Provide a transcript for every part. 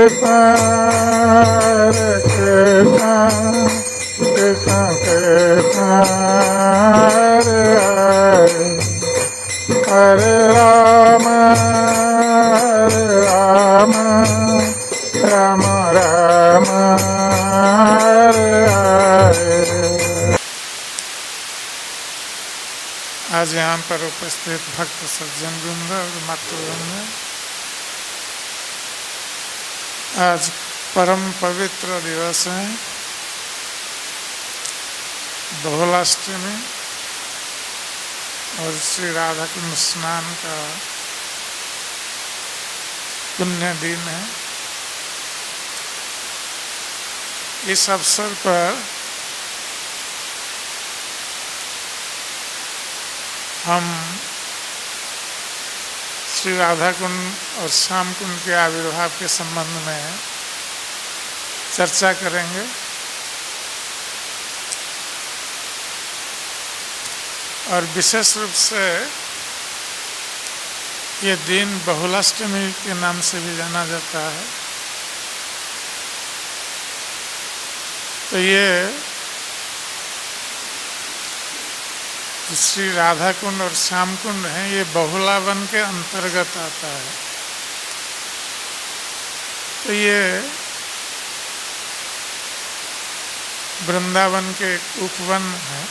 Hare Rama, Rama Rama Rama, Hare Hare। आज यहाँ पर उपस्थित भक्त सज्जन वृंद और मातृवृंद, आज परम पवित्र दिवस है, बहुलाष्टमी और श्री राधा कुंड स्नान का पुण्य दिन है। इस अवसर पर हम श्री राधा कुंड और श्याम कुंड के आविर्भाव के संबंध में चर्चा करेंगे। और विशेष रूप से ये दिन बहुलाष्टमी के नाम से भी जाना जाता है। तो ये श्री राधा कुंड और श्याम कुंड है, ये बहुलावन के अंतर्गत आता है। तो ये वृंदावन के उपवन है।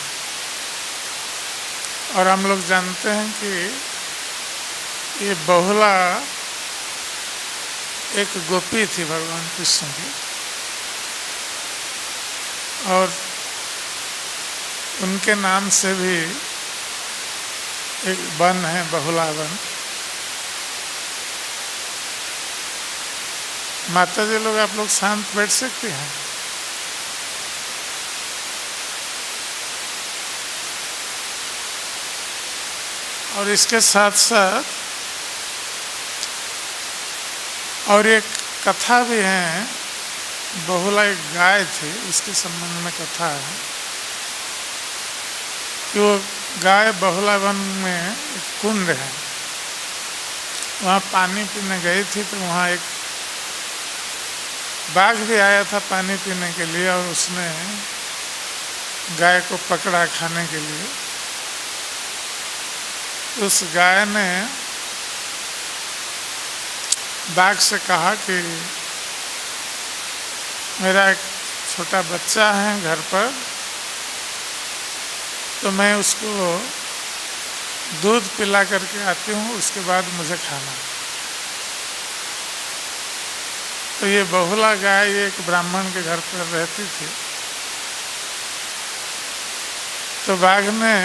और हम लोग जानते हैं कि ये बहुला एक गोपी थी भगवान कृष्ण की, और उनके नाम से भी एक वन है बहुलावन। माता जी लोग, आप लोग शांत बैठ सकते हैं? और इसके साथ साथ और एक कथा भी है। बहुला एक गाय थी, उसके संबंध में कथा है कि वो गाय बहुला वन में एक कुंड है, वहाँ पानी पीने गई थी। तो वहाँ एक बाघ भी आया था पानी पीने के लिए, और उसने गाय को पकड़ा खाने के लिए। उस गाय ने बाघ से कहा कि मेरा एक छोटा बच्चा है घर पर, तो मैं उसको दूध पिला करके आती हूँ, उसके बाद मुझे खाना। तो ये बहुला गाय एक ब्राह्मण के घर पर रहती थी। तो बाघ ने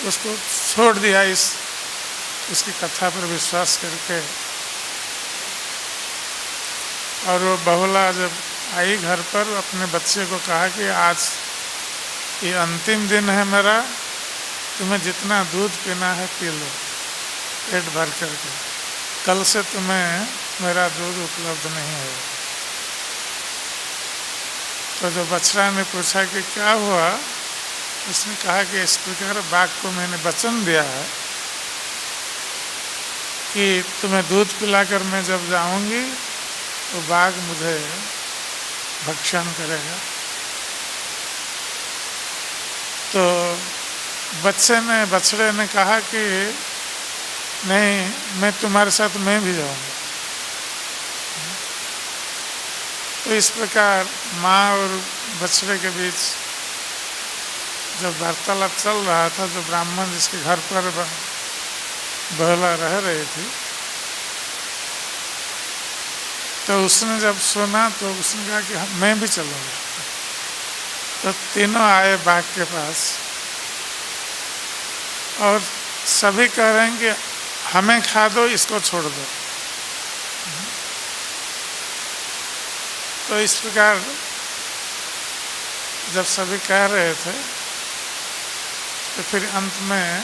उसको छोड़ दिया, उसकी कथा पर विश्वास करके। और वो बहुला जब आई घर पर, अपने बच्चे को कहा कि आज ये अंतिम दिन है मेरा, तुम्हें जितना दूध पीना है पी लो पेट भर करके, कल से तुम्हें मेरा दूध उपलब्ध नहीं है। तो जो बछड़ा ने पूछा कि क्या हुआ, उसने कहा कि इस प्रकार बाघ को मैंने वचन दिया है कि तुम्हें दूध पिलाकर मैं जब जाऊंगी तो बाघ मुझे भक्षण करेगा। तो बछड़े ने कहा कि नहीं, मैं तुम्हारे साथ मैं भी जाऊंगा। तो इस प्रकार माँ और बछड़े के बीच जब वार्तालाप चल रहा था, जो ब्राह्मण जिसके घर पर बहुला रह रही थी, तो उसने जब सुना तो उसने कहा कि मैं भी चलूँगा। तो तीनों आए बाघ के पास और सभी कह रहे हैं कि हमें खा दो, इसको छोड़ दो। तो इस प्रकार जब सभी कह रहे थे, तो फिर अंत में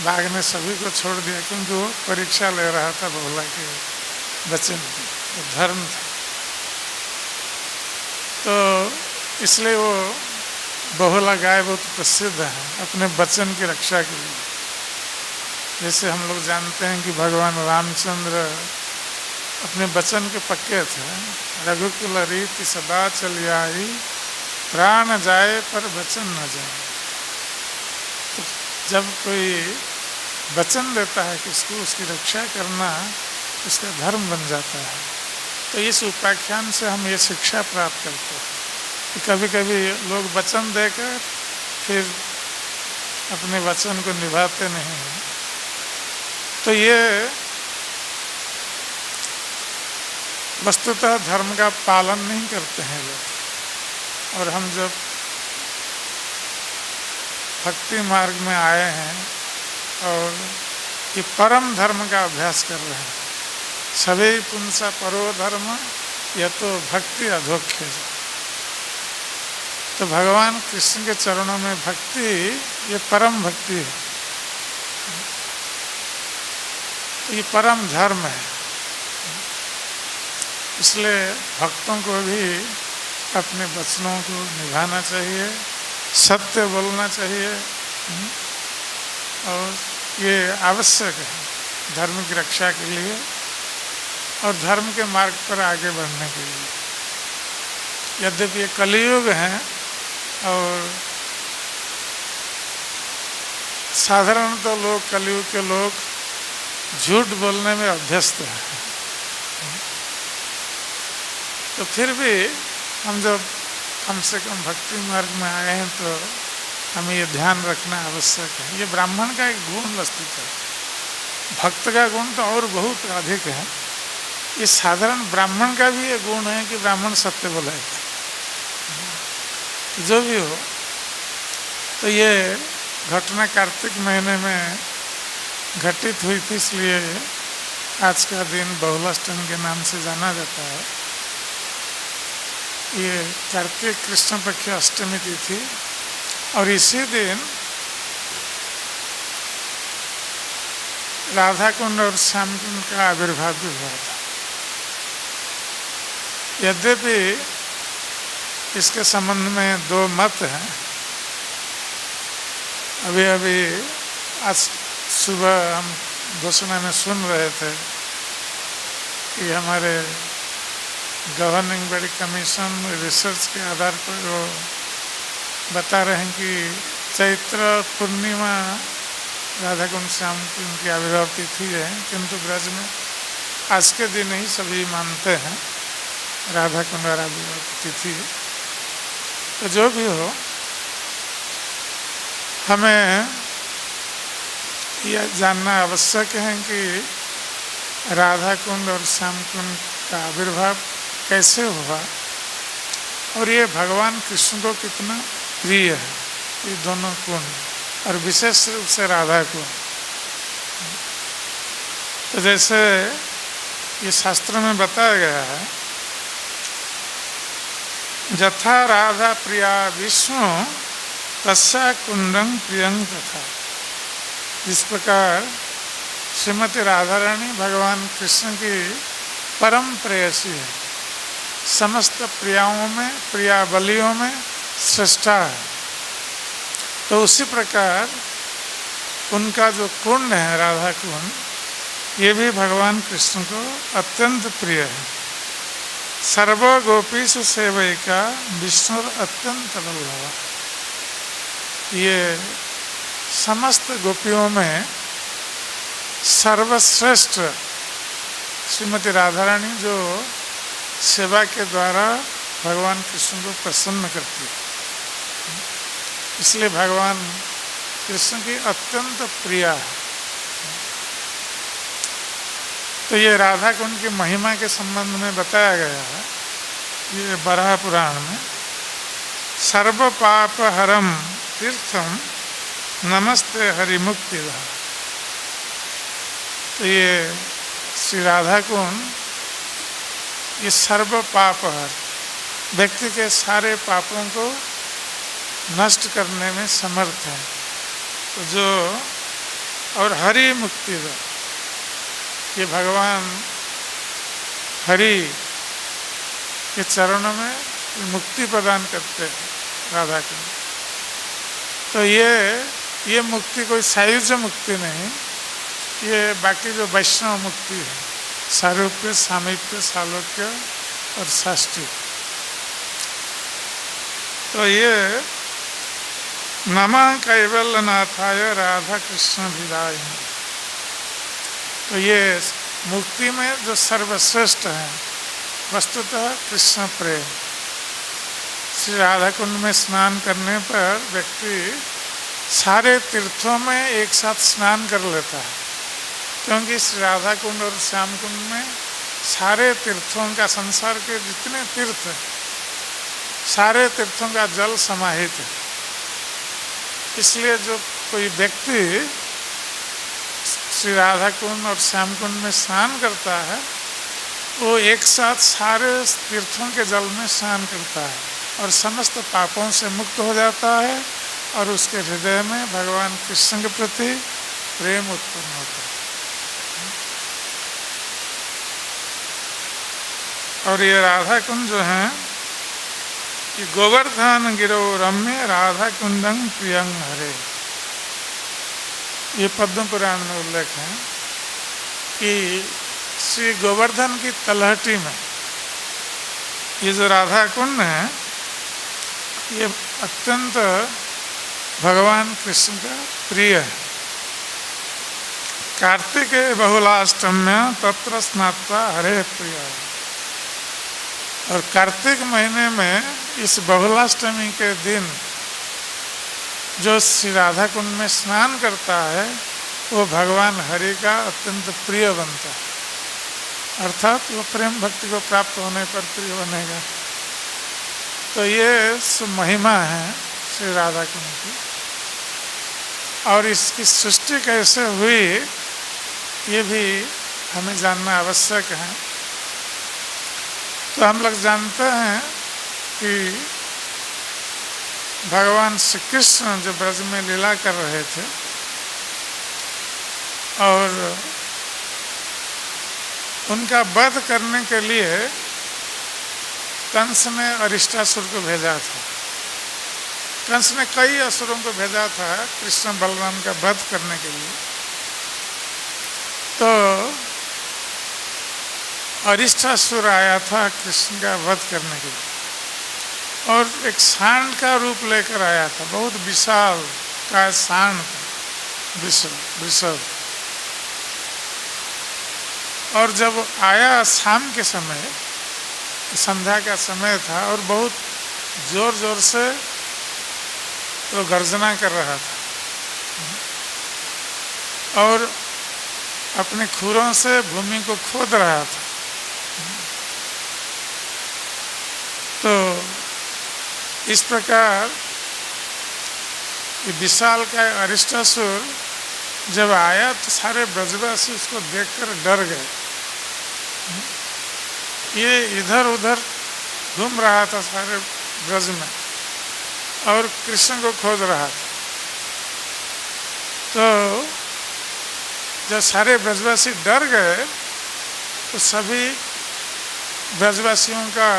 बाघ ने सभी को छोड़ दिया, क्योंकि वो परीक्षा ले रहा था बहुला के वचन की, धर्म था। तो इसलिए वो बहुला गाय बहुत प्रसिद्ध है अपने वचन की रक्षा के लिए। जैसे हम लोग जानते हैं कि भगवान रामचंद्र अपने वचन के पक्के थे। रघुकुल रीति सदा चल आई, प्राण जाए पर वचन न जाए। तो जब कोई वचन देता है कि उसको उसकी रक्षा करना उसका धर्म बन जाता है। तो इस उपाख्यान से हम ये शिक्षा प्राप्त करते हैं कि कभी कभी लोग वचन देकर फिर अपने वचन को निभाते नहीं हैं। तो ये वस्तुतः धर्म का पालन नहीं करते हैं लोग। और हम जब भक्ति मार्ग में आए हैं और ये परम धर्म का अभ्यास कर रहे हैं, सभी पुंसा परो धर्म यह तो भक्ति अधोख्य। तो भगवान कृष्ण के चरणों में भक्ति ये परम भक्ति है, तो ये परम धर्म है। इसलिए भक्तों को भी अपने वचनों को निभाना चाहिए, सत्य बोलना चाहिए और ये आवश्यक है धर्म की रक्षा के लिए और धर्म के मार्ग पर आगे बढ़ने के लिए। यद्यपि ये कलियुग है और साधारणतः लोग कलियुग के लोग झूठ बोलने में अभ्यस्त हैं, तो फिर भी हम जब कम से कम भक्ति मार्ग में आए हैं तो हमें ये ध्यान रखना आवश्यक है। ये ब्राह्मण का एक गुण वस्तुतः है, भक्त का गुण तो और बहुत अधिक है। ये साधारण ब्राह्मण का भी ये गुण है कि ब्राह्मण सत्य बोलेगा, जो भी हो। तो ये घटना कार्तिक महीने में घटित हुई थी, इसलिए आज का दिन बहुलाष्टमी के नाम से जाना जाता है। ये कार्तिक कृष्ण पक्ष अष्टमी तिथि और इसी दिन राधा कुंड और श्याम कुंड का आविर्भाव भी हुआ था। यद्यपि इसके संबंध में दो मत हैं। अभी आज सुबह हम घोषणा में सुन रहे थे कि हमारे गवर्निंग बॉडी कमीशन रिसर्च के आधार पर वो बता रहे हैं कि चैत्र पूर्णिमा राधा कुंड श्याम कुंड की आविर्भाव तिथि है, किंतु ब्रज में आज के दिन ही सभी मानते हैं राधा कुंड और आविर्भाव तिथि। तो जो भी हो, हमें यह जानना आवश्यक है कि राधा कुंड और श्याम कुंड का आविर्भाव कैसे हुआ और ये भगवान कृष्ण को कितना प्रिय है, ये दोनों कुंड, और विशेष रूप से राधा कुंड। तो जैसे ये शास्त्र में बताया गया है, यथा राधा प्रिया विष्णु तस्या कुंडं प्रियं तथा। जिस प्रकार श्रीमती राधा रानी भगवान कृष्ण की परम प्रेयसी है, समस्त प्रियाओं में प्रियावलियों में श्रेष्ठा है, तो उसी प्रकार उनका जो कुंड है राधा कुंड, ये भी भगवान कृष्ण को अत्यंत प्रिय है। सर्व गोपीषु सेवैका विष्णु अत्यंत वल्लभा। ये समस्त गोपियों में सर्वश्रेष्ठ श्रीमती राधा रानी जो सेवा के द्वारा भगवान कृष्ण को प्रसन्न करती है, इसलिए भगवान कृष्ण की अत्यंत प्रिया है। तो ये राधा कुंड की महिमा के संबंध में बताया गया है ये बराह पुराण में। सर्व पाप हरम तीर्थम नमस्ते हरिमुक्ति। तो ये श्री राधा कुंड ये सर्व पाप हर, व्यक्ति के सारे पापों को नष्ट करने में समर्थ है। तो जो और हरि मुक्ति दा, ये भगवान हरि के चरणों में मुक्ति प्रदान करते हैं राधा कुंड। तो ये मुक्ति कोई सायुज्य मुक्ति नहीं, ये बाकी जो वैष्णव मुक्ति है, सारूप्य, सामीप्य, सालोक्य और षष्ठी, तो ये नमः कैवल्यनाथाय राधा कृष्ण विदाय, तो ये मुक्ति में जो सर्वश्रेष्ठ है वस्तुतः कृष्ण प्रेम। श्री राधा कुंड में स्नान करने पर व्यक्ति सारे तीर्थों में एक साथ स्नान कर लेता है, क्योंकि श्री राधा कुंड और श्याम कुंड में सारे तीर्थों का, संसार के जितने तीर्थ हैं सारे तीर्थों का जल समाहित है। इसलिए जो कोई व्यक्ति श्री राधा कुंड और श्याम कुंड में स्नान करता है वो एक साथ सारे तीर्थों के जल में स्नान करता है और समस्त पापों से मुक्त हो जाता है और उसके हृदय में भगवान कृष्ण के प्रति प्रेम उत्पन्न होता है। और ये राधा कुंड जो है कि गोवर्धन गिरो रम्य राधा कुंडं प्रियं हरे, ये पद्म पुराण में उल्लेख है कि श्री गोवर्धन की तलहटी में ये जो राधा कुंड है ये अत्यंत भगवान कृष्ण का प्रिय है। कार्तिके बहुलाष्टम्य तत्र स्नात्वा हरे प्रिय, और कार्तिक महीने में इस बहुलाष्टमी के दिन जो श्री राधा कुंड में स्नान करता है वो भगवान हरि का अत्यंत प्रिय बनता है, अर्थात वो प्रेम भक्ति को प्राप्त होने पर प्रिय बनेगा। तो ये महिमा है श्री राधा कुंड की, और इसकी सृष्टि कैसे हुई ये भी हमें जानना आवश्यक है। तो हम लोग जानते हैं कि भगवान श्री कृष्ण जो ब्रज में लीला कर रहे थे और उनका वध करने के लिए कंस ने अरिष्टासुर को भेजा था। कंस ने कई असुरों को भेजा था कृष्ण बलराम का वध करने के लिए। तो अरिष्टासुर आया था कृष्ण का वध करने के लिए और एक सांड का रूप लेकर आया था, बहुत विशाल का सांड था, वृषभ। और जब आया शाम के समय, संध्या का समय था और बहुत जोर जोर से तो गर्जना कर रहा था और अपने खुरों से भूमि को खोद रहा था। तो इस प्रकार विशाल का अरिष्टासुर जब आया तो सारे ब्रजवासी उसको देखकर डर गए। ये इधर उधर घूम रहा था सारे ब्रज में और कृष्ण को खोज रहा था। तो जब सारे ब्रजवासी डर गए तो सभी ब्रजवासियों का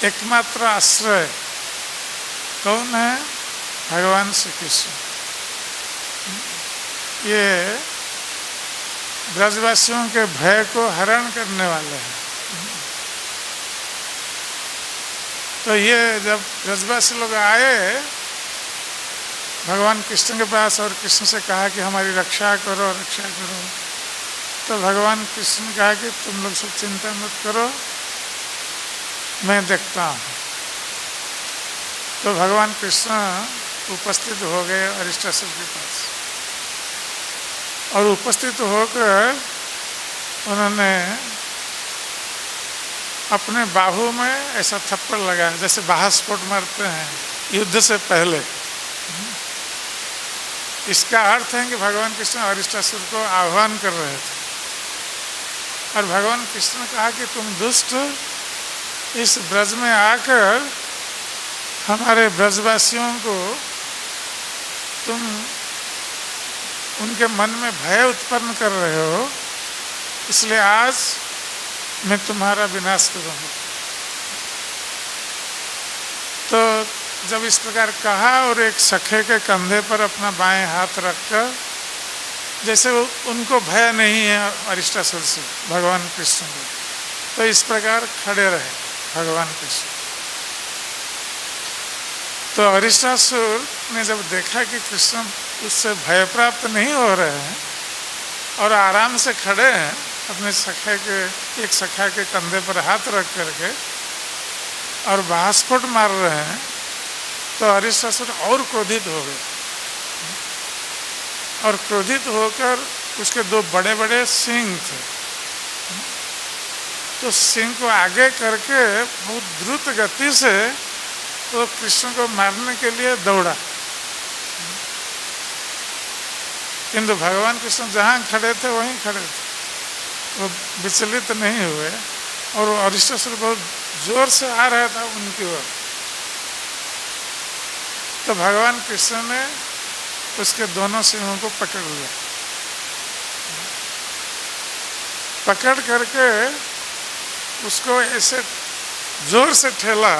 एकमात्र आश्रय कौन है? भगवान श्री कृष्ण। ये ब्रजवासियों के भय को हरण करने वाले हैं। तो ये जब ब्रजवासी लोग आए भगवान कृष्ण के पास और कृष्ण से कहा कि हमारी रक्षा करो, रक्षा करो, तो भगवान कृष्ण ने कहा कि तुम लोग सब चिंता मत करो, मैं देखता हूँ। तो भगवान कृष्ण उपस्थित हो गए अरिष्टासुर के पास और उपस्थित होकर उन्होंने अपने बाहु में ऐसा थप्पड़ लगाया जैसे बाहस्फोट मारते हैं युद्ध से पहले। इसका अर्थ है कि भगवान कृष्ण अरिष्टासुर को आह्वान कर रहे थे और भगवान कृष्ण ने कहा कि तुम दुष्ट इस ब्रज में आकर हमारे ब्रजवासियों को तुम उनके मन में भय उत्पन्न कर रहे हो, इसलिए आज मैं तुम्हारा विनाश करूँगा। तो जब इस प्रकार कहा और एक सखे के कंधे पर अपना बाएं हाथ रखकर जैसे उनको भय नहीं है अरिष्टासुर से भगवान कृष्ण को, तो इस प्रकार खड़े रहे भगवान कृष्ण। तो अरिष्टासुर ने जब देखा कि कृष्ण उससे भय प्राप्त नहीं हो रहे हैं और आराम से खड़े हैं, अपने एक सखा के कंधे पर हाथ रख करके और बास्फोट मार रहे हैं, तो अरिष्टासुर और क्रोधित हो गए और क्रोधित होकर उसके दो बड़े बड़े सिंह थे, तो सिंह को आगे करके बहुत द्रुत गति से वो कृष्ण को मारने के लिए दौड़ा। किंतु भगवान कृष्ण जहाँ खड़े थे वहीं खड़े थे, वो विचलित नहीं हुए और अरिष्टासुर बहुत जोर से आ रहा था उनकी ओर। तो भगवान कृष्ण ने उसके दोनों सिंहों को पकड़ लिया, पकड़ करके उसको ऐसे जोर से ठेला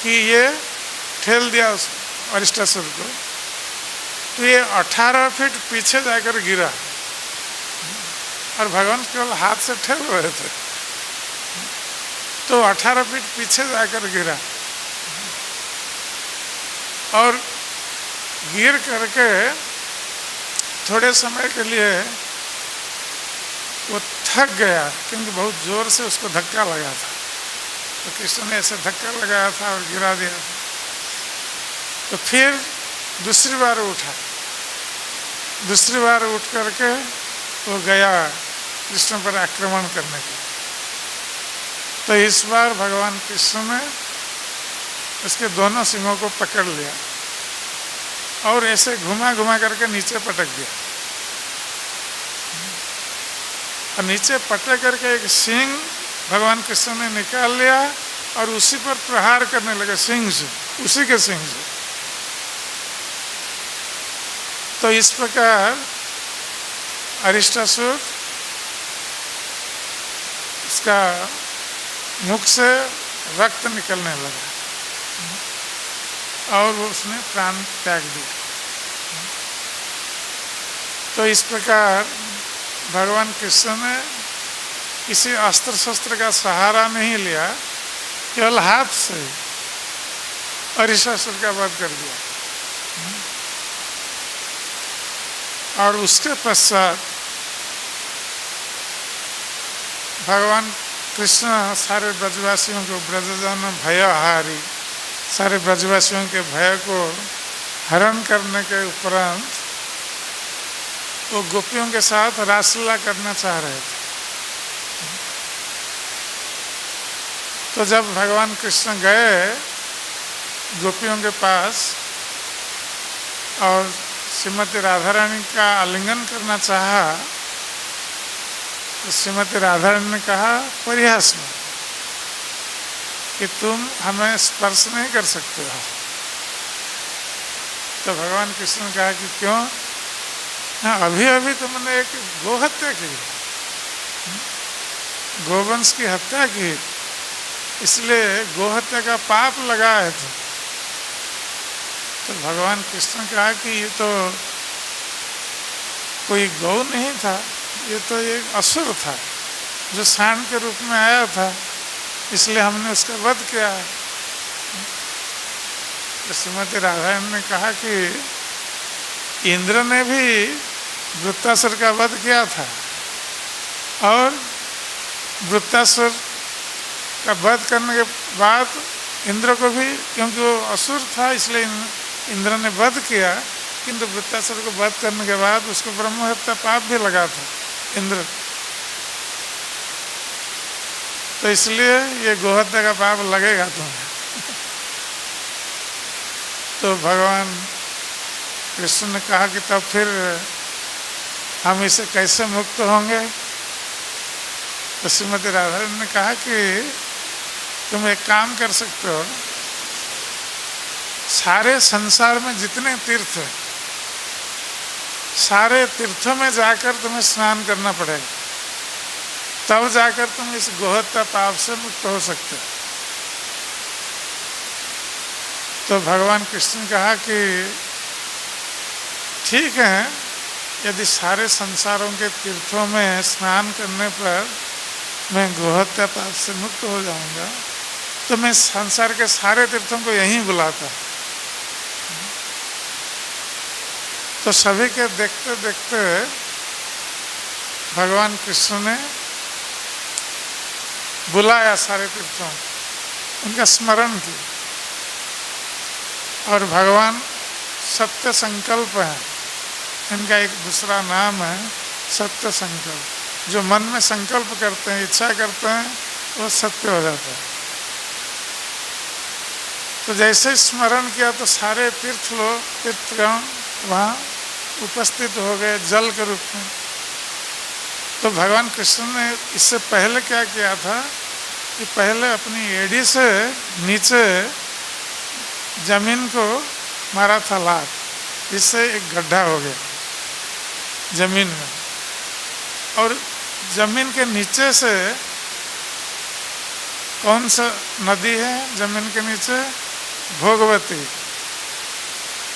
कि ये ठेल दिया उस अरिष्टासुर को, तो ये 18 फीट पीछे जाकर गिरा और भगवान केवल हाथ से ठेल रहे थे, तो 18 फीट पीछे जाकर गिरा और गिर करके थोड़े समय के लिए वो थक गया, क्योंकि बहुत जोर से उसको धक्का लगा था। तो कृष्ण ने ऐसे धक्का लगाया था और गिरा दिया था। तो फिर दूसरी बार उठा, दूसरी बार उठ करके वो गया कृष्ण पर आक्रमण करने के लिए। तो इस बार भगवान कृष्ण ने उसके दोनों सिंहों को पकड़ लिया और ऐसे घुमा घुमा करके नीचे पटक दिया और नीचे पटक करके एक सिंह भगवान कृष्ण ने निकाल लिया और उसी पर प्रहार करने लगे सिंह से, उसी के सिंह से। तो इस प्रकार अरिष्टासुर उसका मुख से रक्त निकलने लगा और उसने प्राण त्याग दिया। तो इस प्रकार भगवान कृष्ण ने किसी अस्त्र शस्त्र का सहारा नहीं लिया, केवल हाथ से अरिष्टासुर का वध कर दिया। और उसके पश्चात भगवान कृष्ण सारे ब्रजवासियों को ब्रजजन भयहारी, सारे ब्रजवासियों के भय को हरण करने के उपरांत वो गोपियों के साथ रासलीला करना चाह रहे थे। तो जब भगवान कृष्ण गए गोपियों के पास और श्रीमती राधा रानी का आलिंगन करना चाहा, तो श्रीमती राधा रानी ने कहा परिहास में कि तुम हमें स्पर्श नहीं कर सकते हो। तो भगवान कृष्ण ने कहा कि क्यों? हाँ, अभी अभी तुमने एक गोहत्या की, गोवंश की हत्या की, इसलिए गोहत्या का पाप लगा है। तो भगवान कृष्ण ने कहा कि ये तो कोई गौ नहीं था, ये तो एक असुर था जो सांड के रूप में आया था, इसलिए हमने उसका वध किया। तो श्रीमती राधा ने कहा कि इंद्र ने भी वृत्तासुर का वध किया था और वृत्तासुर का वध करने के बाद इंद्र को भी, क्योंकि वो असुर था इसलिए इंद्र ने वध किया, किंतु वृत्तासुर को वध करने के बाद उसको ब्रह्म हत्या पाप भी लगा था इंद्र। तो इसलिए ये गोहत्या का पाप लगेगा तुम्हें। तो भगवान कृष्ण ने कहा कि तब फिर हम इसे कैसे मुक्त होंगे? तो श्रीमती राधा ने कहा कि तुम एक काम कर सकते हो, सारे संसार में जितने तीर्थ हैं, सारे तीर्थों में जाकर तुम्हें स्नान करना पड़ेगा, तब जाकर तुम इस गोहत्या पाप से मुक्त हो सकते हो। तो भगवान कृष्ण ने कहा कि ठीक है, यदि सारे संसारों के तीर्थों में स्नान करने पर मैं गोहत्या पाप से मुक्त हो जाऊंगा, तो मैं संसार के सारे तीर्थों को यहीं बुलाता। तो सभी के देखते देखते भगवान कृष्ण ने बुलाया सारे तीर्थों, उनका स्मरण किया। और भगवान सत्य संकल्प है, इनका एक दूसरा नाम है सत्य संकल्प। जो मन में संकल्प करते हैं, इच्छा करते हैं, वो सत्य हो जाता है। तो जैसे स्मरण किया तो सारे तीर्थगण वहाँ उपस्थित हो गए जल के रूप में। तो भगवान कृष्ण ने इससे पहले क्या किया था कि पहले अपनी एड़ी से नीचे जमीन को मारा था लात, इससे एक गड्ढा हो गया जमीन में। और जमीन के नीचे से कौन सा नदी है जमीन के नीचे? भोगवती।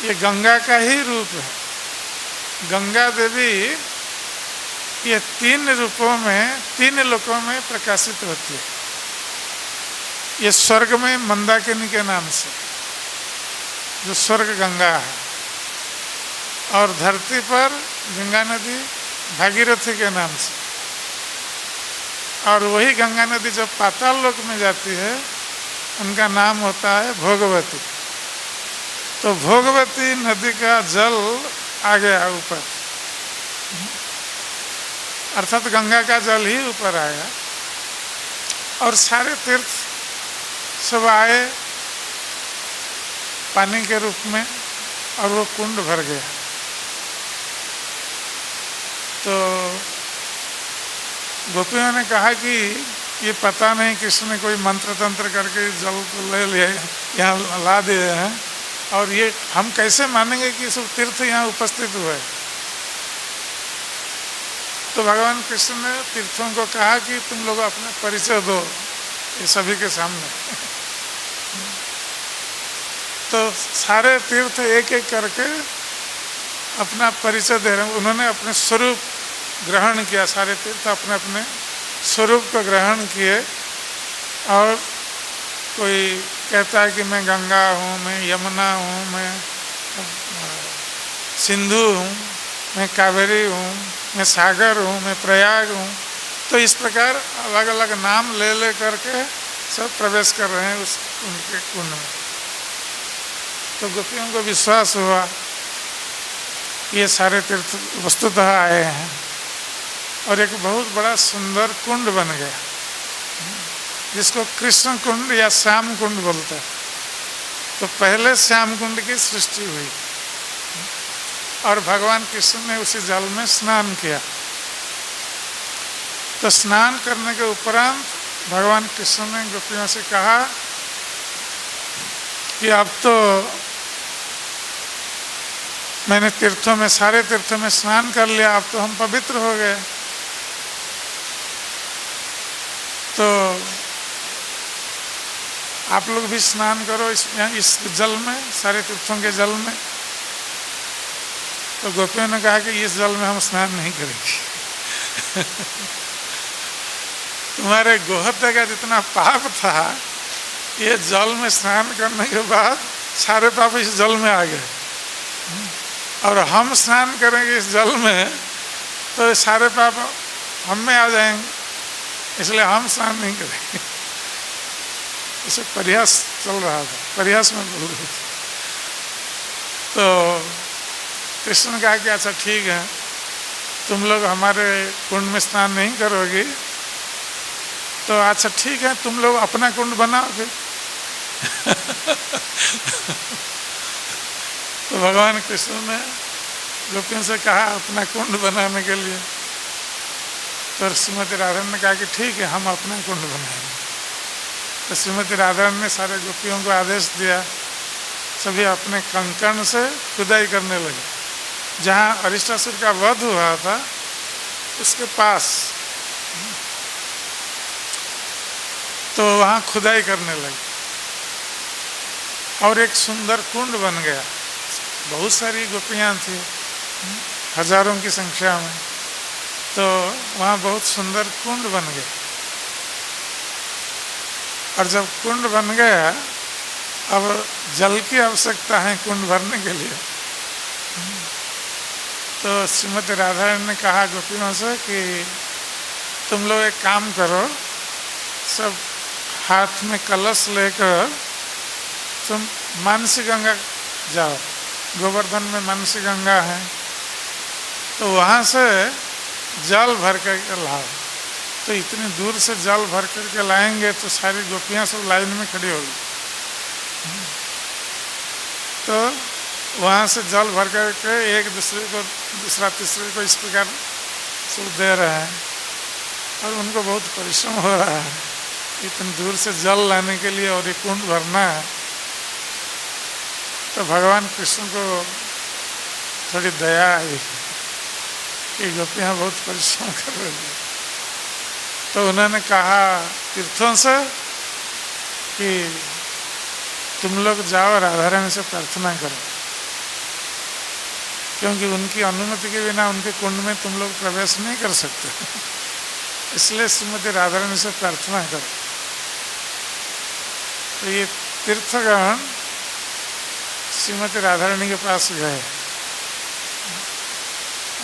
ये गंगा का ही रूप है। गंगा देवी ये 3 रूपों में 3 लोकों में प्रकाशित होती है। ये स्वर्ग में मंदाकिनी के नाम से, जो स्वर्ग गंगा है, और धरती पर गंगा नदी भागीरथी के नाम से। और वही गंगा नदी जब पाताल लोक में जाती है, उनका नाम होता है भोगवती। तो भोगवती नदी का जल आ गया ऊपर, अर्थात गंगा का जल ही ऊपर आया। और सारे तीर्थ सब आए पानी के रूप में, और वो कुंड भर गया। तो गोपियों ने कहा कि ये पता नहीं कृष्ण ने कोई मंत्र तंत्र करके जल को ले लिया, यहाँ ला दिए हैं, और ये हम कैसे मानेंगे कि सब तीर्थ यहाँ उपस्थित हुए। तो भगवान कृष्ण ने तीर्थों को कहा कि तुम लोग अपना परिचय दो ये सभी के सामने। तो सारे तीर्थ एक एक करके अपना परिचय दे रहे हैं। उन्होंने अपने स्वरूप ग्रहण किया, सारे तीर्थ अपने अपने स्वरूप को ग्रहण किए। और कोई कहता है कि मैं गंगा हूँ, मैं यमुना हूँ, मैं सिंधु हूँ, मैं कावेरी हूँ, मैं सागर हूँ, मैं प्रयाग हूँ। तो इस प्रकार अलग अलग नाम ले ले करके सब प्रवेश कर रहे हैं उस उनके कुंड में। तो गोपियों को विश्वास हुआ कि ये सारे तीर्थ वस्तुतः आए हैं, और एक बहुत बड़ा सुंदर कुंड बन गया, जिसको कृष्ण कुंड या श्याम कुंड बोलते हैं। तो पहले श्याम कुंड की सृष्टि हुई, और भगवान कृष्ण ने उसी जल में स्नान किया। तो स्नान करने के उपरांत भगवान कृष्ण ने गोपियों से कहा कि अब तो मैंने तीर्थों में, सारे तीर्थों में स्नान कर लिया, अब तो हम पवित्र हो गए। तो आप लोग भी स्नान करो इस जल में, सारे तीर्थों के जल में। तो गोपियों ने कहा कि इस जल में हम स्नान नहीं करेंगे। तुम्हारे गोहत्या का जितना पाप था, ये जल में स्नान करने के बाद सारे पाप इस जल में आ गए, और हम स्नान करेंगे इस जल में तो सारे पाप हम में आ जाएंगे, इसलिए हम स्नान नहीं करेंगे। इसे प्रयास चल रहा था, प्रयास में बोल रहे थे। तो कृष्ण ने कहा कि अच्छा ठीक है, तुम लोग हमारे कुंड में स्नान नहीं करोगे, तो अच्छा ठीक है, तुम लोग अपना कुंड बनाओगे। तो भगवान कृष्ण ने गोपियों से कहा अपना कुंड बनाने के लिए। तो श्रीमती राधा ने कहा कि ठीक है, हम अपना कुंड बनाएंगे। तो श्रीमती राधा ने सारे गोपियों को आदेश दिया, सभी अपने कंकण से खुदाई करने लगे। जहाँ अरिष्टासुर का वध हुआ था उसके पास, तो वहाँ खुदाई करने लगे, और एक सुंदर कुंड बन गया। बहुत सारी गोपियाँ थी, हजारों की संख्या में। तो वहाँ बहुत सुंदर कुंड बन गए, और जब कुंड बन गया, अब जल की आवश्यकता है कुंड भरने के लिए। तो श्रीमती राधा रानी ने कहा गोपियों से कि तुम लोग एक काम करो, सब हाथ में कलश लेकर तुम मानसी गंगा जाओ। गोवर्धन में मानसी गंगा है, तो वहाँ से जल भर कर लाओ। तो इतनी दूर से जल भर करके लाएंगे तो सारी गोपियाँ सब लाइन में खड़ी होगी। तो वहाँ से जल भर करके एक दूसरे को, दूसरा तीसरे को इस प्रकार सब दे रहे हैं, और उनको बहुत परिश्रम हो रहा है इतनी दूर से जल लाने के लिए, और ये कुंड भरना है। तो भगवान कृष्ण को थोड़ी दया आई कि गोपियाँ बहुत परिश्रम कर रही हैं। तो उन्होंने कहा तीर्थों से कि तुम लोग जाओ राधा रानी से प्रार्थना करो, क्योंकि उनकी अनुमति के बिना उनके कुंड में तुम लोग प्रवेश नहीं कर सकते। इसलिए श्रीमती राधा रानी से प्रार्थना करो। तो ये तीर्थगण श्रीमती राधा रानी के पास गए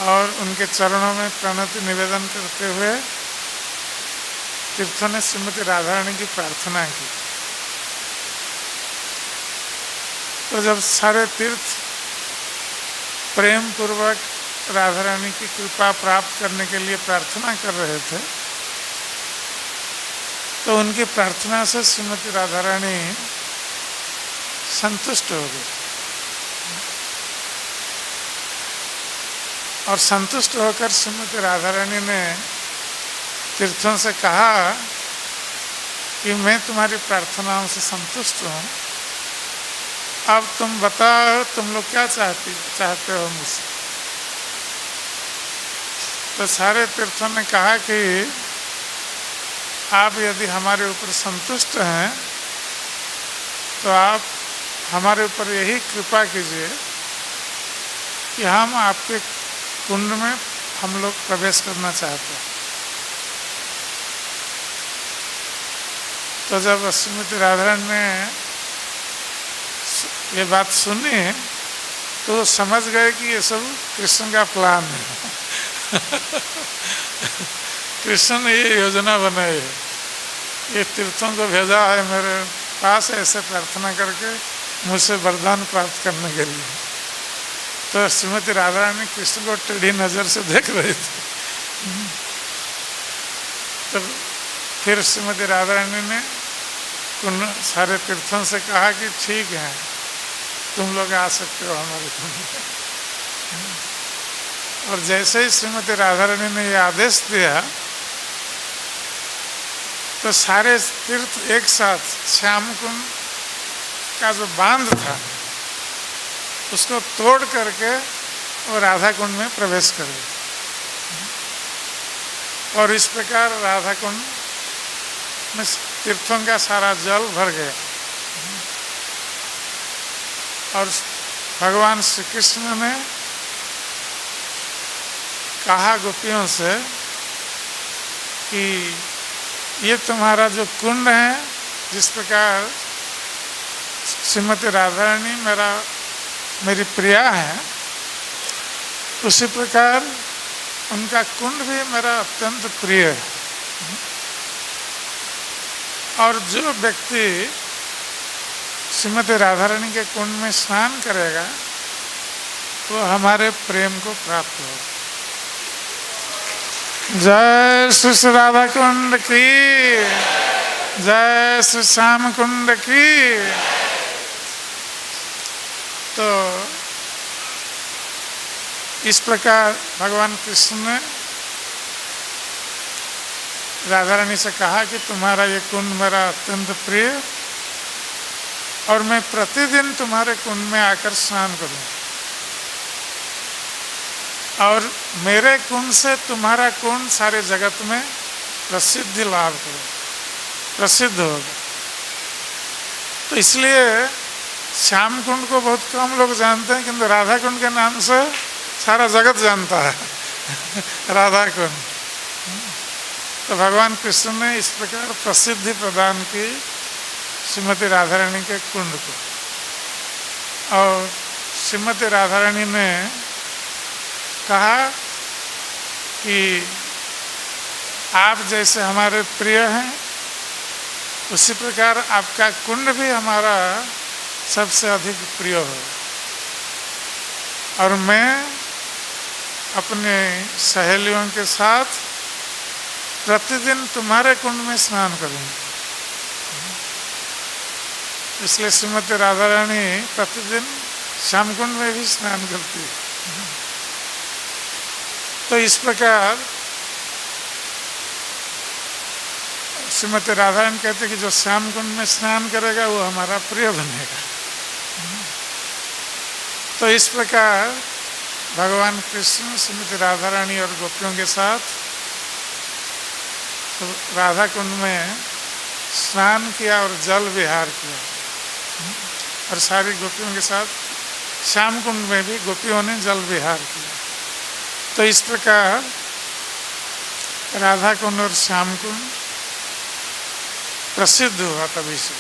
और उनके चरणों में प्रणति निवेदन करते हुए तीर्थों ने श्रीमती राधा रानी की प्रार्थना की। तो जब सारे तीर्थ प्रेम पूर्वक राधा रानी की कृपा प्राप्त करने के लिए प्रार्थना कर रहे थे, तो उनकी प्रार्थना से श्रीमती राधा रानी संतुष्ट हो गई, और संतुष्ट होकर श्रीमती राधा रानी ने तीर्थों से कहा कि मैं तुम्हारी प्रार्थनाओं से संतुष्ट हूँ, अब तुम बताओ तुम लोग क्या चाहते हो मुझसे। तो सारे तीर्थों ने कहा कि आप यदि हमारे ऊपर संतुष्ट हैं तो आप हमारे ऊपर यही कृपा कीजिए कि हम आपके कुंड में हम लोग प्रवेश करना चाहते हैं। तो जब श्रीमती राधा रानी ने ये बात सुनी तो समझ गए कि ये सब कृष्ण का प्लान है। कृष्ण ने ये योजना बनाई है, ये तीर्थों को भेजा है मेरे पास ऐसे प्रार्थना करके मुझसे वरदान प्राप्त करने के लिए। तो श्रीमती राधा रानी कृष्ण को टेढ़ी नज़र से देख रही थी। तो फिर श्रीमती राधा रानी ने उन सारे तीर्थों से कहा कि ठीक है, तुम लोग आ सकते हो हमारे कुंड में। और जैसे ही श्रीमती राधा रानी ने ये आदेश दिया तो सारे तीर्थ एक साथ श्याम कुंड का जो बांध था उसको तोड़ करके वो राधा कुंड में प्रवेश कर गए, और इस प्रकार राधा कुंड में तीर्थों का सारा जल भर गया। और भगवान श्री कृष्ण ने कहा गोपियों से कि ये तुम्हारा जो कुंड है, जिस प्रकार श्रीमती राधा रानी मेरी प्रिया है, उसी प्रकार उनका कुंड भी मेरा अत्यंत प्रिय है। और जो व्यक्ति श्रीमती राधा रानी के कुंड में स्नान करेगा वो हमारे प्रेम को प्राप्त होगा। जय श्री राधा कुंड की, जय श्री श्याम कुंड की। तो इस प्रकार भगवान कृष्ण ने राधा रानी से कहा कि तुम्हारा ये कुंड मेरा अत्यंत प्रिय, और मैं प्रतिदिन तुम्हारे कुंड में आकर स्नान करूं, और मेरे कुंड से तुम्हारा कुंड सारे जगत में प्रसिद्धि लाभ करो, प्रसिद्ध होगा। तो इसलिए श्याम कुंड को बहुत कम लोग जानते हैं, किंतु राधा कुंड के नाम से सारा जगत जानता है राधा कुंड। तो भगवान कृष्ण ने इस प्रकार प्रसिद्धि प्रदान की श्रीमती राधा रानी के कुंड को। और श्रीमती राधा रानी ने कहा कि आप जैसे हमारे प्रिय हैं, उसी प्रकार आपका कुंड भी हमारा सबसे अधिक प्रिय हो, और मैं अपने सहेलियों के साथ प्रतिदिन तुम्हारे कुंड में स्नान करूंगी। इसलिए श्रीमती राधा रानी प्रतिदिन श्याम कुंड में भी स्नान करती है। तो इस प्रकार श्रीमती राधा रानी कहते कि जो श्याम कुंड में स्नान करेगा वो हमारा प्रिय बनेगा। तो इस प्रकार भगवान कृष्ण श्रीमती राधा रानी और गोपियों के साथ राधा कुंड में स्नान किया और जल विहार किया, और सारी गोपियों के साथ श्याम कुंड में भी गोपियों ने जल विहार किया। तो इस प्रकार राधा कुंड और श्याम कुंड प्रसिद्ध हुआ तभी से।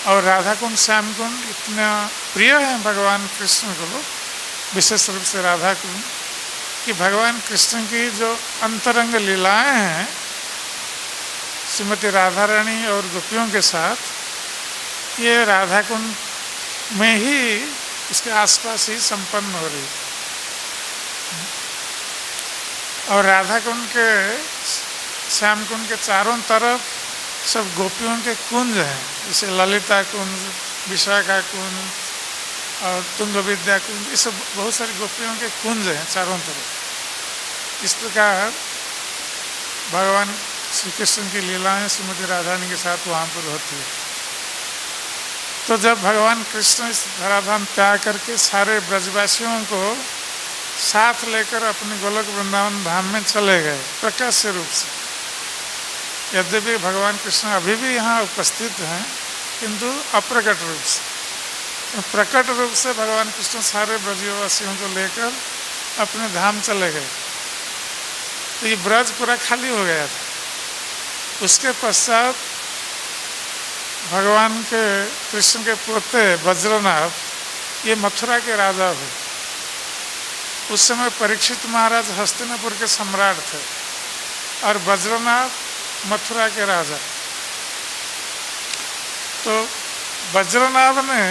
और राधा कुंड श्याम कुंड इतना प्रिय है भगवान कृष्ण को, विशेष रूप से राधा कुंड, कि भगवान कृष्ण की जो अंतरंग लीलाएं हैं श्रीमती राधा रानी और गोपियों के साथ, ये राधा कुंड में ही, इसके आसपास ही संपन्न हो रही। और राधा कुंड के श्याम कुंड के चारों तरफ सब गोपियों के कुंज हैं, जैसे ललिता कुंज, विशाखा कुंज और तुंग विद्या कुंज, ये सब बहुत सारी गोपियों के कुंज हैं चारों तरफ। इस प्रकार भगवान श्री कृष्ण की लीलाएं श्रीमती राधा रानी के साथ वहाँ पर होती है। तो जब भगवान कृष्ण इस धराधाम त्याग करके सारे ब्रजवासियों को साथ लेकर अपने गोलोक वृंदावन धाम में चले गए प्रकाश्य रूप से, यद्यपि भगवान कृष्ण अभी भी यहाँ उपस्थित हैं किंतु अप्रकट रूप से, प्रकट रूप से भगवान कृष्ण सारे ब्रजवासियों को लेकर अपने धाम चले गए। तो ये ब्रज पूरा खाली हो गया था। उसके पश्चात भगवान के कृष्ण के पोते वज्रनाथ ये मथुरा के राजा हुए। उस समय परीक्षित महाराज हस्तिनापुर के सम्राट थे और वज्रनाथ मथुरा के राजा। तो वज्रनाभ ने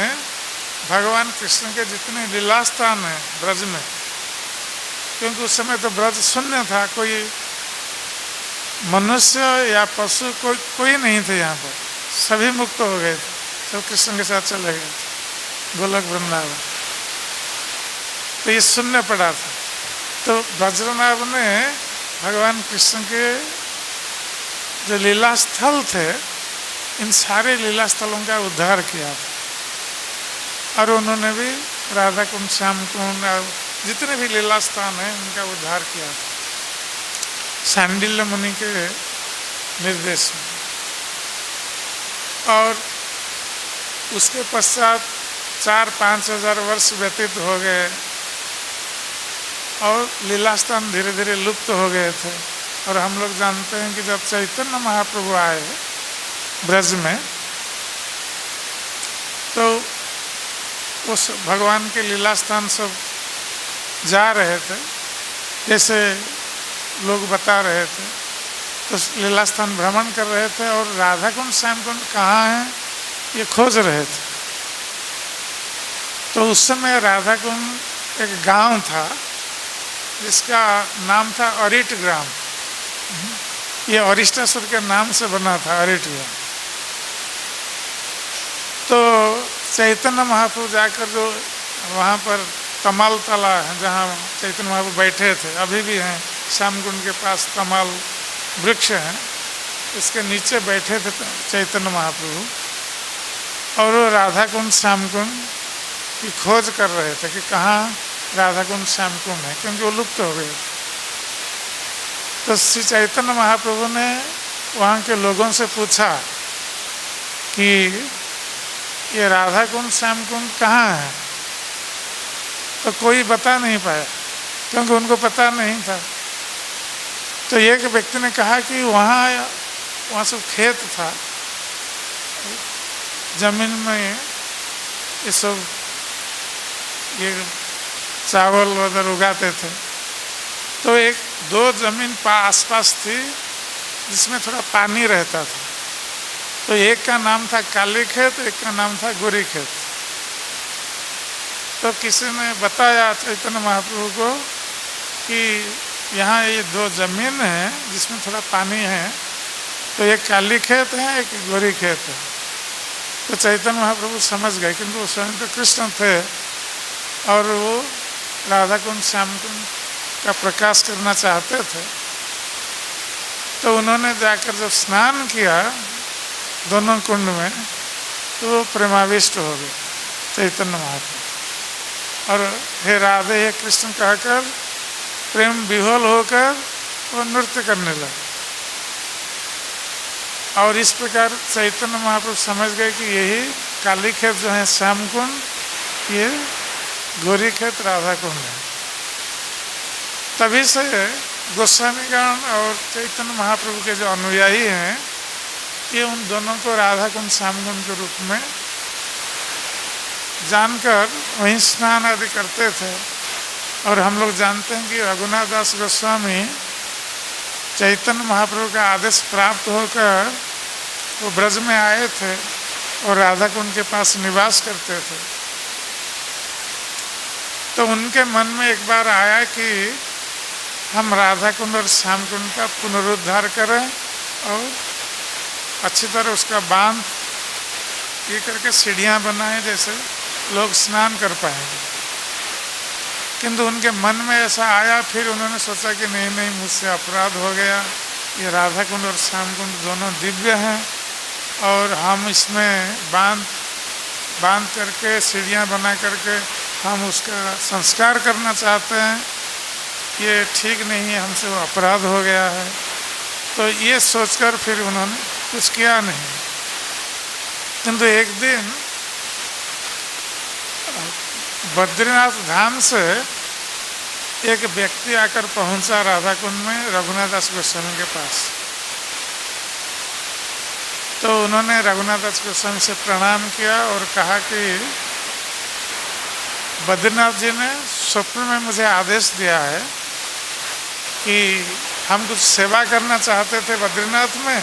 भगवान कृष्ण के जितने लीला स्थान हैं ब्रज में, क्योंकि उस समय तो ब्रज शून्य था, कोई मनुष्य या पशु कोई नहीं थे यहाँ पर, सभी मुक्त हो गए थे, सब कृष्ण के साथ चले गए थे गोलोक वृंदावन। तो ये शून्य पड़ा था। तो वज्रनाभ ने भगवान कृष्ण के जो लीला स्थल थे, इन सारे लीला स्थलों का उद्धार किया था, और उन्होंने भी राधा कुंड, श्याम कुंड और जितने भी लीला स्थान हैं उनका उद्धार किया था शांडिल्य मुनि के निर्देश में। और उसके पश्चात 4-5 हजार वर्ष व्यतीत हो गए और लीला स्थान धीरे धीरे लुप्त हो गए थे। और हम लोग जानते हैं कि जब चैतन्य महाप्रभु आए ब्रज में, तो उस भगवान के लीला स्थान सब जा रहे थे, जैसे लोग बता रहे थे, तो लीला स्थान भ्रमण कर रहे थे और राधा कुंड श्याम कुंड कहाँ हैं ये खोज रहे थे। तो उस समय राधा कुंड एक गांव था जिसका नाम था अरिट ग्राम। ये अरिष्टासुर के नाम से बना था अरिट ग्राम। तो चैतन्य महाप्रभु जाकर जो वहाँ पर तमाल तला है जहाँ चैतन्य महाप्रभु बैठे थे, अभी भी हैं, श्याम कुंड के पास तमाल वृक्ष हैं, इसके नीचे बैठे थे चैतन्य महाप्रभु, और वो राधा कुंड श्याम कुंड की खोज कर रहे थे कि कहाँ राधा कुंड श्याम कुंड है, क्योंकि वो लुप्त हो गए। तो श्री चैतन्य महाप्रभु ने वहाँ के लोगों से पूछा कि ये राधा कुंड श्याम कुंड कहाँ है। तो कोई बता नहीं पाया, क्योंकि उनको पता नहीं था। तो एक व्यक्ति ने कहा कि वहाँ सब खेत था, जमीन में ये सब ये चावल वगैरह उगाते थे। तो एक दो जमीन आसपास थी जिसमें थोड़ा पानी रहता था। तो एक का नाम था काली खेत, एक का नाम था गोरी खेत। तो किसी ने बताया चैतन्य महाप्रभु को कि यहाँ ये दो जमीन है जिसमें थोड़ा पानी है, तो एक काली खेत है, एक गोरी खेत है। तो चैतन्य महाप्रभु समझ गए, किंतु वो स्वयं तो कृष्ण थे और वो राधा कुंड श्याम कुंड का प्रकाश करना चाहते थे। तो उन्होंने जाकर जब स्नान किया दोनों कुंड में, तो वो प्रेमाविष्ट हो गए चैतन्य महाप्रभु, और हे राधे हे कृष्ण कहकर प्रेम विह्वल होकर वो नृत्य करने लगे। और इस प्रकार चैतन्य महाप्रभु समझ गए कि यही काली खेत जो है श्याम कुंड, ये गोरी खेत राधा कुंड है। तभी से गोस्वामीगण और चैतन्य महाप्रभु के जो अनुयायी हैं, ये उन दोनों को राधा कुंड श्याम कुंड के रूप में जानकर वहीं स्नान आदि करते थे। और हम लोग जानते हैं कि रघुनाथ दास गोस्वामी चैतन्य महाप्रभु का आदेश प्राप्त होकर वो ब्रज में आए थे और राधा कुंड के पास निवास करते थे। तो उनके मन में एक बार आया कि हम राधा कुंड और श्याम कुंड का पुनरुद्धार करें और अच्छी तरह उसका बांध ये करके सीढ़ियाँ बनाएं, जैसे लोग स्नान कर पाएंगे। किंतु उनके मन में ऐसा आया, फिर उन्होंने सोचा कि नहीं नहीं, मुझसे अपराध हो गया, ये राधा कुंड और श्याम कुंड दोनों दिव्य हैं और हम इसमें बांध करके सीढ़ियाँ बना करके हम उसका संस्कार करना चाहते हैं, ये ठीक नहीं है, हमसे वो अपराध हो गया है। तो ये सोचकर फिर उन्होंने कुछ किया नहीं। किंतु एक दिन बद्रीनाथ धाम से एक व्यक्ति आकर पहुंचा राधा कुंड में रघुनाथ दास गोस्वामी के पास। तो उन्होंने रघुनाथ दास गोस्वामी से प्रणाम किया और कहा कि बद्रीनाथ जी ने स्वप्न में मुझे आदेश दिया है कि हम कुछ सेवा करना चाहते थे बद्रीनाथ में,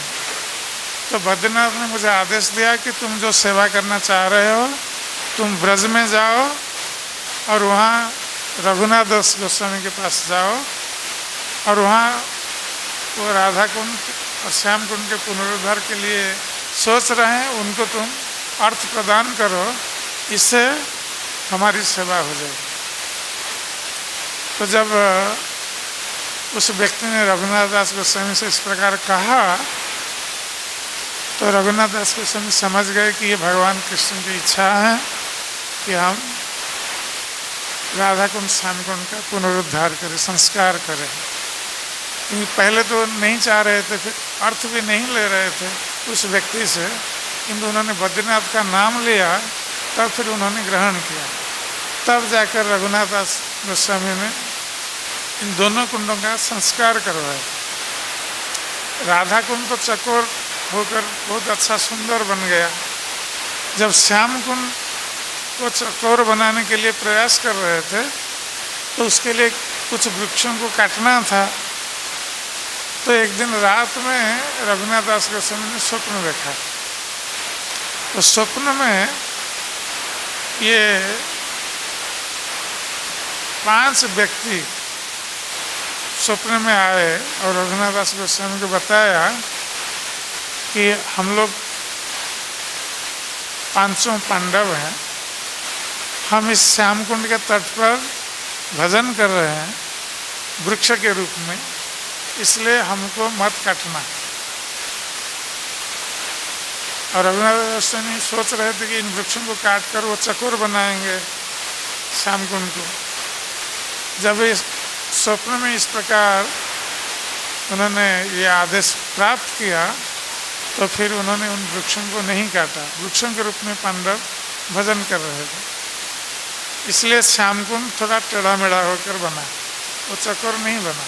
तो बद्रीनाथ ने मुझे आदेश दिया कि तुम जो सेवा करना चाह रहे हो, तुम ब्रज में जाओ और वहाँ रघुनाथ दास गोस्वामी के पास जाओ और वहाँ वो राधा कुंड और श्याम कुंड के पुनरुद्धार के लिए सोच रहे हैं, उनको तुम अर्थ प्रदान करो, इससे हमारी सेवा हो जाएगी। तो जब उस व्यक्ति ने रघुनाथ दास गोस्वामी से इस प्रकार कहा, तो रघुनाथ दास गोस्वामी समझ गए कि ये भगवान कृष्ण की इच्छा है कि हम राधा कुंड श्याम कुंड का पुनरुद्धार करें, संस्कार करें। क्योंकि पहले तो नहीं चाह रहे थे, फिर अर्थ भी नहीं ले रहे थे उस व्यक्ति से, किंतु उन्होंने बद्रीनाथ का नाम लिया, तब फिर उन्होंने ग्रहण किया। तब जाकर रघुनाथ दास गोस्वामी ने इन दोनों कुंडों का संस्कार करवाया। राधा कुंड तो चकोर होकर बहुत अच्छा सुंदर बन गया। जब श्याम कुंड को चकोर बनाने के लिए प्रयास कर रहे थे, तो उसके लिए कुछ वृक्षों को काटना था। तो एक दिन रात में रघुनाथ दास गोस्वामी ने स्वप्न देखा। तो स्वप्न में ये 5 व्यक्ति स्वप्न में आए और रघुनाथ दास गोस्वामी को बताया कि हम लोग 5 पांडव हैं, हम इस श्याम कुंड के तट पर भजन कर रहे हैं वृक्ष के रूप में, इसलिए हमको मत काटना। और रघुनाथ गोस्वामी सोच रहे थे कि इन वृक्षों को काट कर वो चकोर बनाएंगे श्याम कुंड को। जब इस स्वप्न में इस प्रकार उन्होंने ये आदेश प्राप्त किया, तो फिर उन्होंने उन वृक्षों को नहीं काटा। वृक्षों के रूप में पांडव भजन कर रहे थे। इसलिए श्याम कुंड थोड़ा टेढ़ा मेढ़ा होकर बना, वो चक्कर नहीं बना।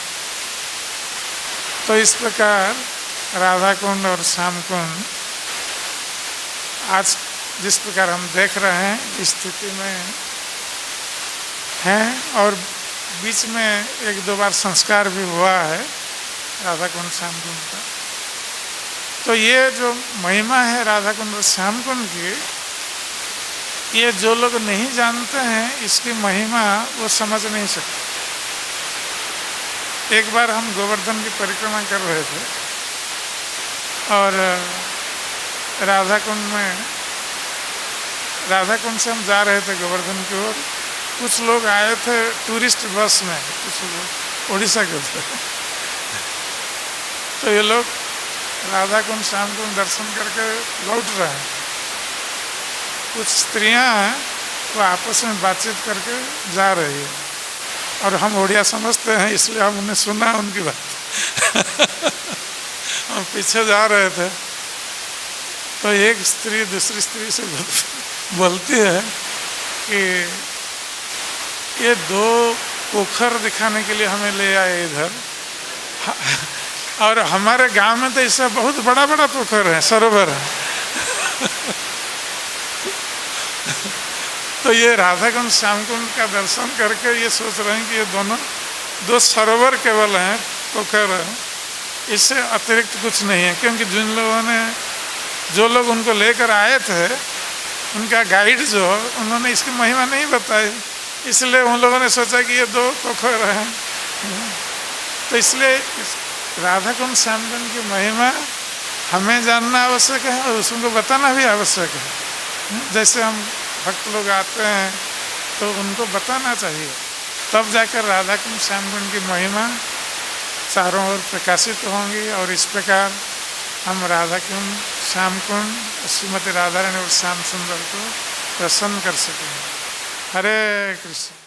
तो इस प्रकार राधा कुंड और श्याम कुंड आज जिस प्रकार हम देख रहे हैं इस स्थिति में हैं, और बीच में एक दो बार संस्कार भी हुआ है राधा कुंड श्याम कुंड का। तो ये जो महिमा है राधा कुंड और श्याम कुंड की, ये जो लोग नहीं जानते हैं इसकी महिमा वो समझ नहीं सकते। एक बार हम गोवर्धन की परिक्रमा कर रहे थे और राधा कुंड से हम जा रहे थे गोवर्धन की ओर। कुछ लोग आए थे टूरिस्ट बस में, कुछ लोग उड़ीसा के थे। तो ये लोग राधा कुंड श्याम कुंड दर्शन करके लौट रहे हैं। कुछ स्त्रियां हैं वो आपस में बातचीत करके जा रही है और हम उड़िया समझते हैं इसलिए हम उन्हें सुना उनकी बात। हम पीछे जा रहे थे तो एक स्त्री दूसरी स्त्री से बोलती है कि ये दो पोखर दिखाने के लिए हमें ले आए इधर, और हमारे गांव में तो इससे बहुत बड़ा बड़ा पोखर है, सरोवर है। तो ये राधा कुंड श्याम कुंड का दर्शन करके ये सोच रहे हैं कि ये दोनों दो सरोवर केवल हैं, पोखर है, इससे अतिरिक्त कुछ नहीं है। क्योंकि जो लोग उनको लेकर आए थे, उनका गाइड जो उन्होंने इसकी महिमा नहीं बताई, इसलिए उन लोगों ने सोचा कि ये दो पोखर हैं। तो इसलिए राधा कुंड श्याम कुंड की महिमा हमें जानना आवश्यक है और उसको बताना भी आवश्यक है। जैसे हम भक्त लोग आते हैं तो उनको बताना चाहिए, तब जाकर राधा कुंड श्याम कुंड की महिमा चारों ओर प्रकाशित होंगी और इस प्रकार हम राधा कुंड श्याम कुंड श्रीमती राधा रानी और श्याम सुंदर को प्रसन्न कर सकेंगे। हरे कृष्ण।